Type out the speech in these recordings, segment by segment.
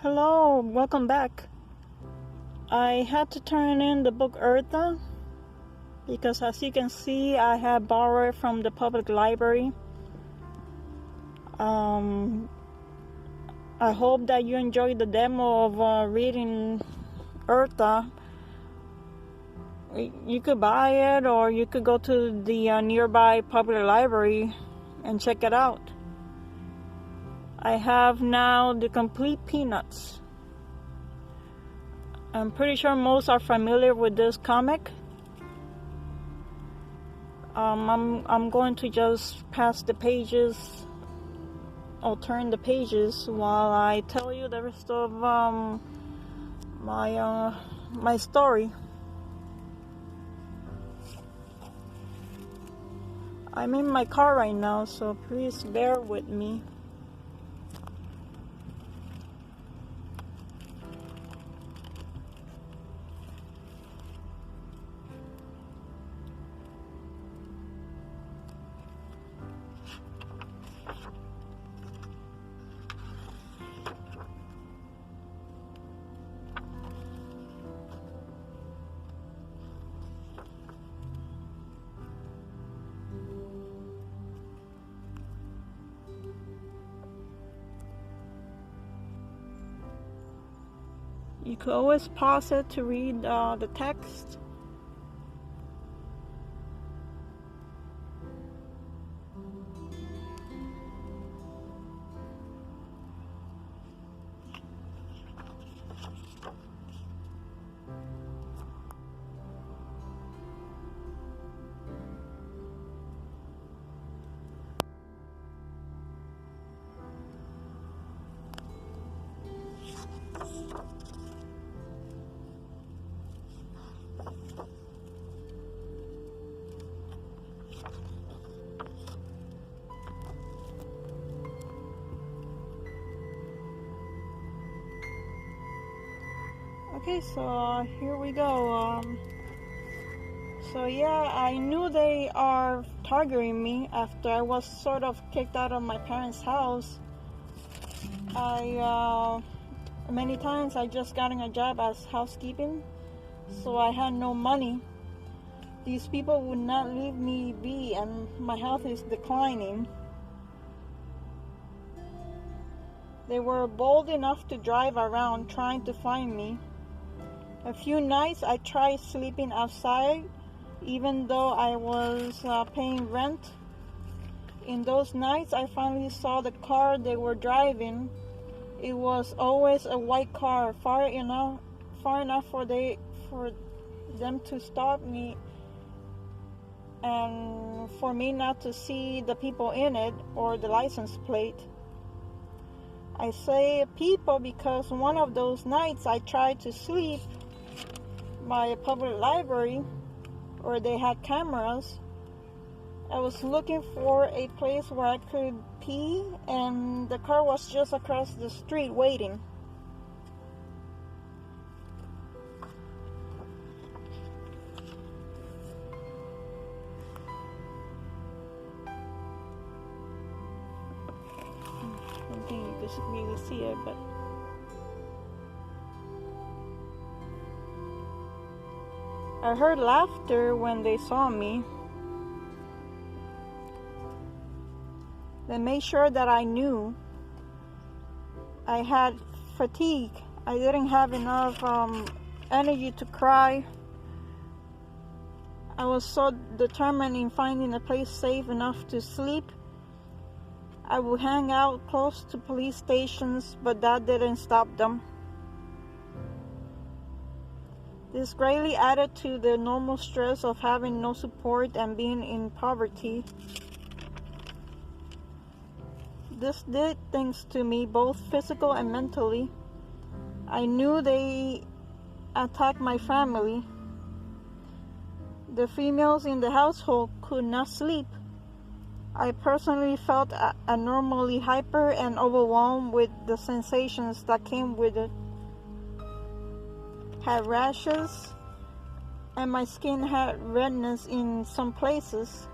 Hello, welcome back. I had to turn in the book Eartha because, as you can see, I have borrowed from the public library. I hope that you enjoyed the demo of reading Eartha. You could buy it, or you could go to the nearby public library and check it out. I have now the complete Peanuts. I'm pretty sure most are familiar with this comic. I'm going to just pass the pages, or turn the pages, while I tell you the rest of my story. I'm in my car right now, so please bear with me. You could always pause it to read the text. Okay, so here we go. So yeah, I knew they are targeting me after I was sort of kicked out of my parents' house. Many times I just got a job as housekeeping, so I had no money. These people would not leave me be, and my health is declining. They were bold enough to drive around trying to find me. A few nights I tried sleeping outside, even though I was paying rent. In those nights, I finally saw the car they were driving. It was always a white car, far enough for them to stop me, and for me not to see the people in it or the license plate. I say people because one of those nights I tried to sleep by a public library where they had cameras. I was looking for a place where I could pee, and the car was just across the street waiting. I don't think you can really see it, but I heard laughter when they saw me. They made sure that I knew. I had fatigue. I didn't have enough energy to cry. I was so determined in finding a place safe enough to sleep. I would hang out close to police stations, but that didn't stop them. This greatly added to the normal stress of having no support and being in poverty. This did things to me, both physical and mentally. I knew they attacked my family. The females in the household could not sleep. I personally felt abnormally hyper and overwhelmed with the sensations that came with it. Had rashes, and my skin had redness in some places.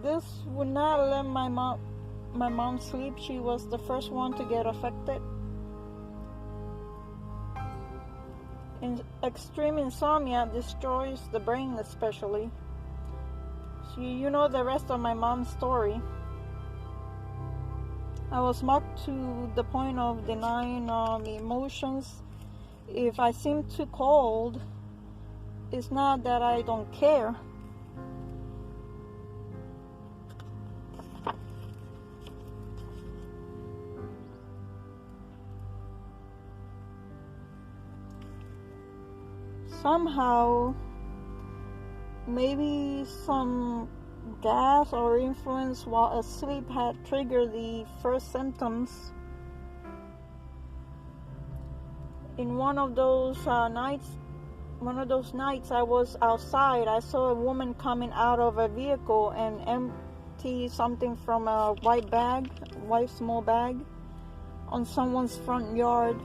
This would not let my mom sleep. She was the first one to get affected. Extreme insomnia destroys the brain, especially. So you know the rest of my mom's story. I was mocked to the point of denying emotions. If I seem too cold, it's not that I don't care. Somehow, maybe some gas or influence while asleep had triggered the first symptoms. In one of those nights I was outside. I saw a woman coming out of a vehicle and empty something from a white small bag, on someone's front yard,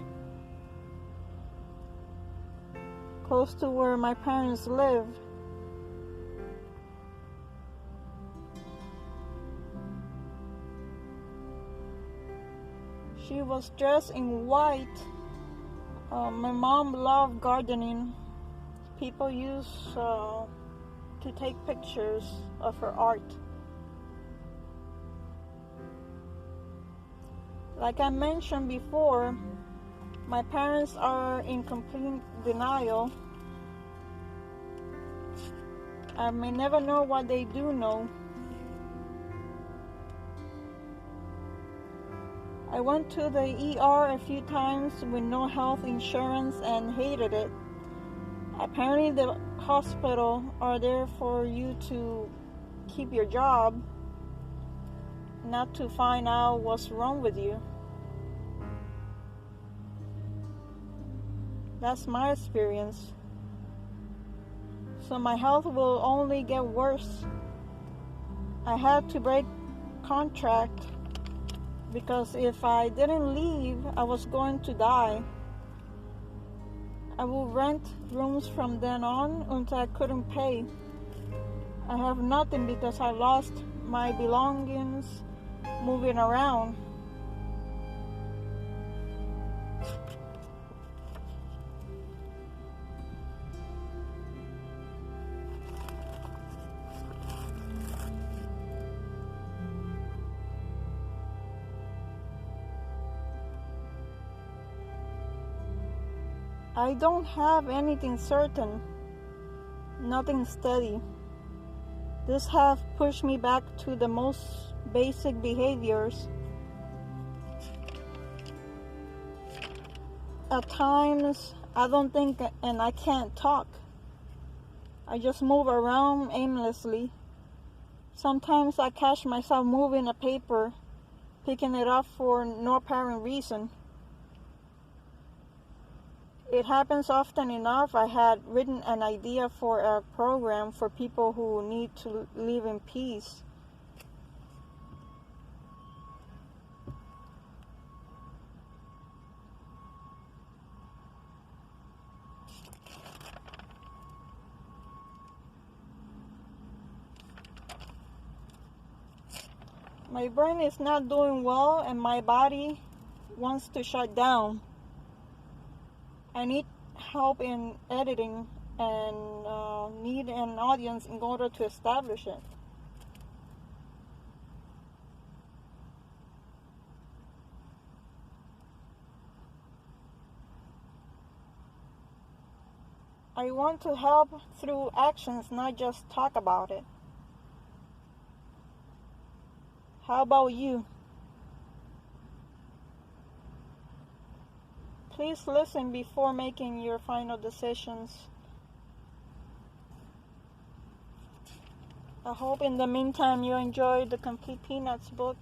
close to where my parents live. She was dressed in white. My mom loved gardening. People used to take pictures of her art. Like I mentioned before, my parents are in complete denial. I may never know what they do know. I went to the ER a few times with no health insurance and hated it. Apparently the hospital are there for you to keep your job, not to find out what's wrong with you. That's my experience. So my health will only get worse. I had to break contract because if I didn't leave, I was going to die. I will rent rooms from then on until I couldn't pay. I have nothing because I lost my belongings moving around. I don't have anything certain, nothing steady. This have pushed me back to the most basic behaviors. At times, I don't think and I can't talk. I just move around aimlessly. Sometimes I catch myself moving a paper, picking it up for no apparent reason. It happens often enough. I had written an idea for a program for people who need to live in peace. My brain is not doing well and my body wants to shut down. I need help in editing and need an audience in order to establish it. I want to help through actions, not just talk about it. How about you? Please listen before making your final decisions. I hope in the meantime you enjoy the Complete Peanuts book.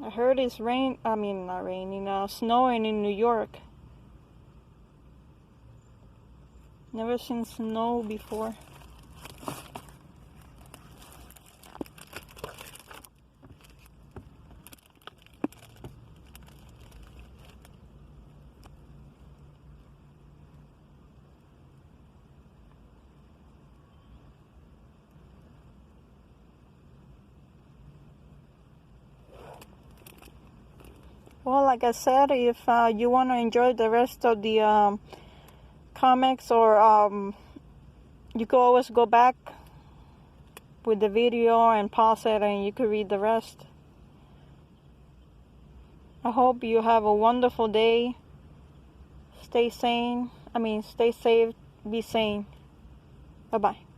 I heard it's not raining, snowing in New York. Never seen snow before. Well, like I said, if you want to enjoy the rest of the comics, or you could always go back with the video and pause it and you could read the rest. I hope you have a wonderful day. Stay safe, be sane. Bye-bye.